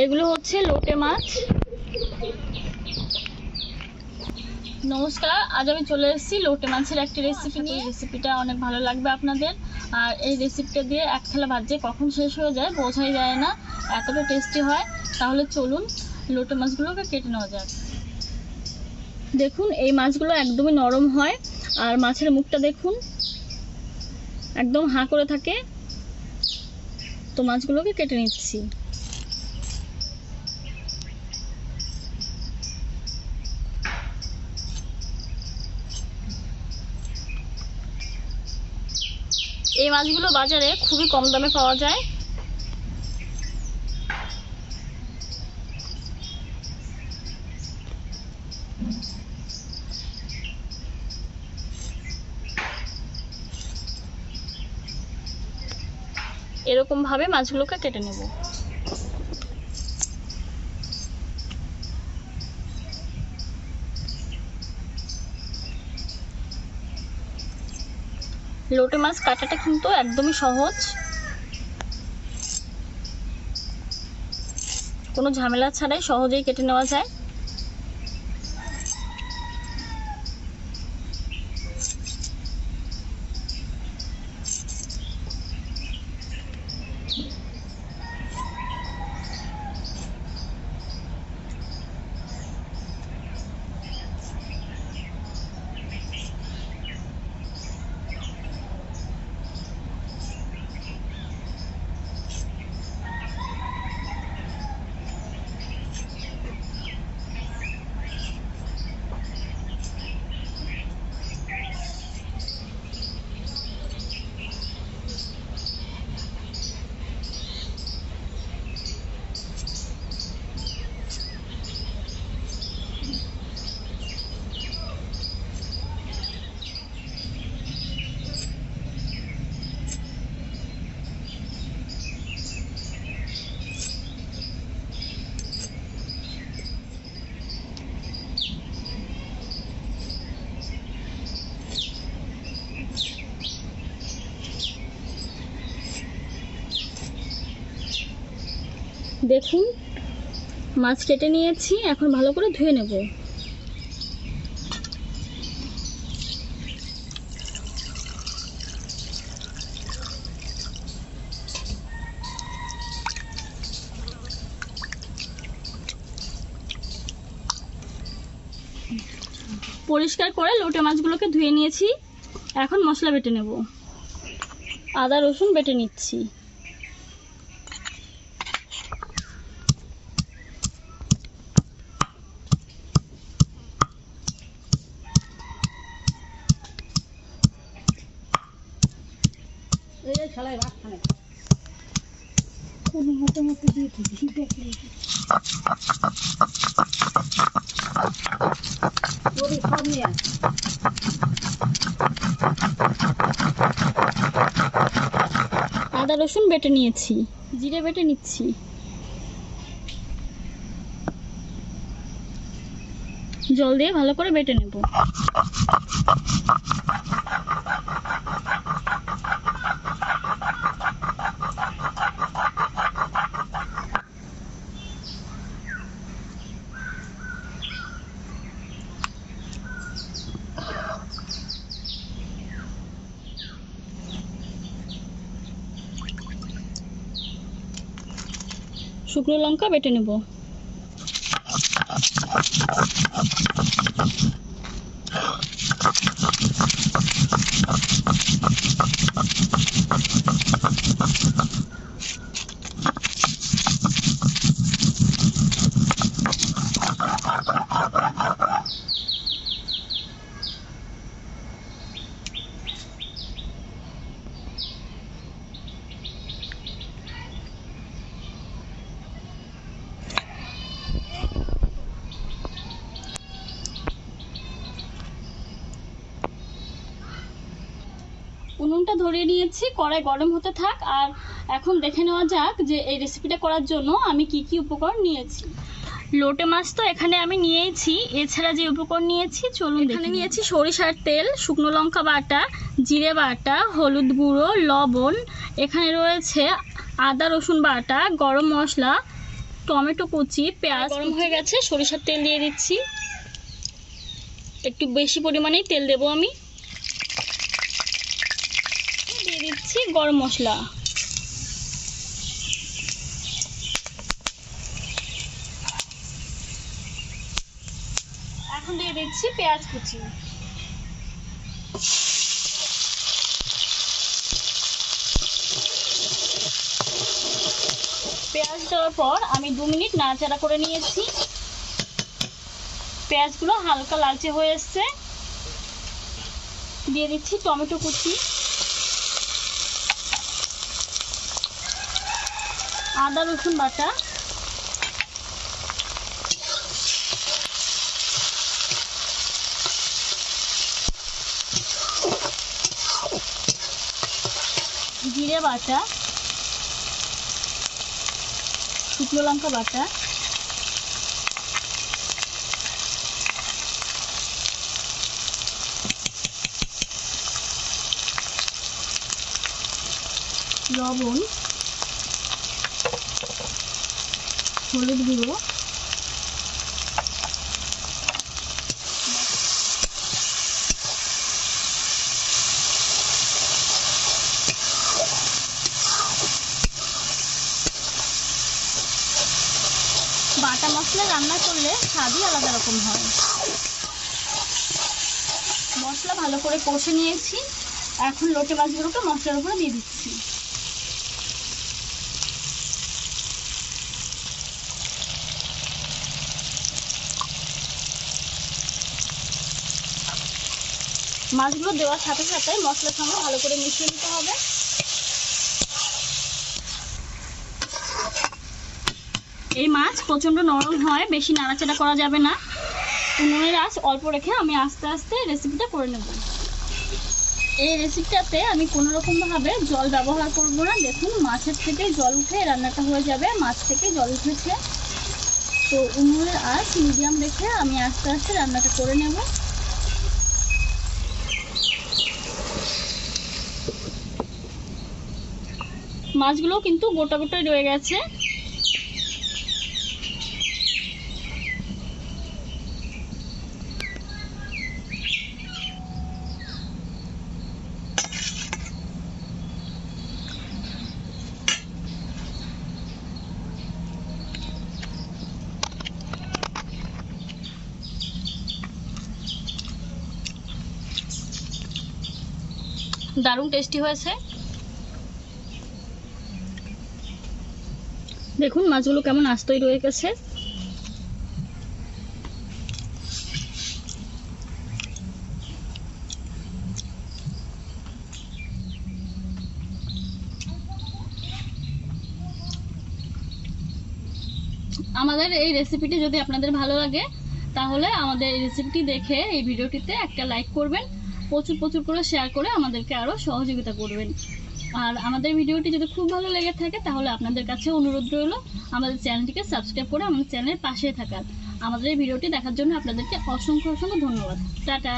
এগুলো হচ্ছে লোটে মাছ। নমস্কার, আজ আমি চলে এসেছি লোটে মাছের একটি রেসিপি নিয়ে। রেসিপিটা অনেক ভালো লাগবে আপনাদের। আর এই রেসিপিটা দিয়ে এক থালা ভাত যে কখন শেষ হয়ে যায় বোঝাই যায় না, এতটা টেস্টি হয়। তাহলে চলুন লোটে মাছগুলোকে কেটে নেওয়া যাক। দেখুন এই মাছগুলো একদমই নরম হয়, আর মাছের মুখটা দেখুন একদম হাঁ করে থাকে। তো মাছগুলোকে কেটে নিচ্ছি। এই মাছগুলো বাজারে খুবই কম দামে পাওয়া যায়। এরকম ভাবে মাছগুলোকে কেটে নেব। লোটে মাছ কাটাটা কিন্তু একদমই সহজ, কোনো ঝামেলা ছাড়াই সহজেই কেটে নেওয়া যায়। দেখুন মাছ কেটে নিয়েছি, এখন ভালো করে ধুয়ে নেব। পরিষ্কার করে লোটে মাছগুলোকে ধুয়ে নিয়েছি। এখন মশলা বেটে নেব। আদা রসুন বেটে নিচ্ছি। আদা রসুন বেটে নিয়েছি, জিরে বেটে নিচ্ছি। জল দিয়ে ভালো করে বেটে নেব। শুকনো লঙ্কা বেটে নেব। উনুনটা ধরিয়ে নিয়েছি, কড়াই গরম হতে থাক। আর এখন দেখে নেওয়া যাক যে এই রেসিপিটা করার জন্য আমি কি কি উপকরণ নিয়েছি। লোটে মাছ তো এখানে আমি নিয়েছি, এছাড়া যে উপকরণ নিয়েছি চলুন। এখানে নিয়েছি সরিষার তেল, শুকনো লঙ্কা বাটা, জিরে বাটা, হলুদ গুঁড়ো, লবণ। এখানে রয়েছে আদা রসুন বাটা, গরম মশলা, টমেটো কুচি, পেঁয়াজ গরম হয়ে গেছে, সরিষার তেল দিয়ে দিচ্ছি। একটু বেশি পরিমাণেই তেল দেবো আমি। দিয়ে দিচ্ছি গরম মশলা, এখন দিয়ে দিচ্ছি পেঁয়াজ কুচি। পেঁয়াজ দেওয়ার পর আমি 2 মিনিট নাড়াচাড়া করে নিয়েছি। পেঁয়াজগুলো হালকা লালচে হয়ে এসছে। দিয়ে দিচ্ছি টমেটো কুচি, আদা রসুন বাটা, জিরে বাটা, শুকনো লঙ্কা বাটা, লবণ, হলুদ গুঁড়ো, বাটা মশলা রান্না করলে স্বাদই আলাদা রকম হয়। মশলা ভালো করে কষে নিয়েছি। এখন লোটে মাছগুলোকে মশলার উপরে দিয়ে দিচ্ছি। মাছগুলো দেওয়ার সাথে সাথে মশলার সঙ্গে ভালো করে মিশিয়ে নিতে হবে। এই মাছ প্রচণ্ড নরম হয়, বেশি নাড়াচাড়া করা যাবে না। উনুনের আঁচ অল্প রেখে আমি আস্তে আস্তে রেসিপিটা করে নেব। এই রেসিপিটাতে আমি কোনো রকমভাবে জল ব্যবহার করব না। দেখুন, মাছের থেকে জল উঠে রান্নাটা হয়ে যাবে। মাছ থেকে জল উঠেছে, তো উনুনের আঁচ মিডিয়াম রেখে আমি আস্তে আস্তে রান্নাটা করে নেব। মাছগুলো কিন্তু গোটা গোটাই রয়ে গেছে। দারুণ টেস্টি হয়েছে। দেখুন মাছগুলো কেমন আস্তই রয়ে গেছে। আমাদের এই রেসিপিটি যদি আপনাদের ভালো লাগে তাহলে আমাদের এই রেসিপিটি দেখে এই ভিডিওটিতে একটা লাইক করবেন, প্রচুর প্রচুর করে শেয়ার করে আমাদেরকে আরও সহযোগিতা করবেন। আর আমাদের ভিডিওটি যদি খুব ভালো লেগে থাকে তাহলে আপনাদের কাছে অনুরোধ রইল আমাদের চ্যানেলটিকে সাবস্ক্রাইব করে আমাদের চ্যানেলের পাশে থাকার। আমাদের এই ভিডিওটি দেখার জন্য আপনাদেরকে অসংখ্য অসংখ্য ধন্যবাদ। টাটা।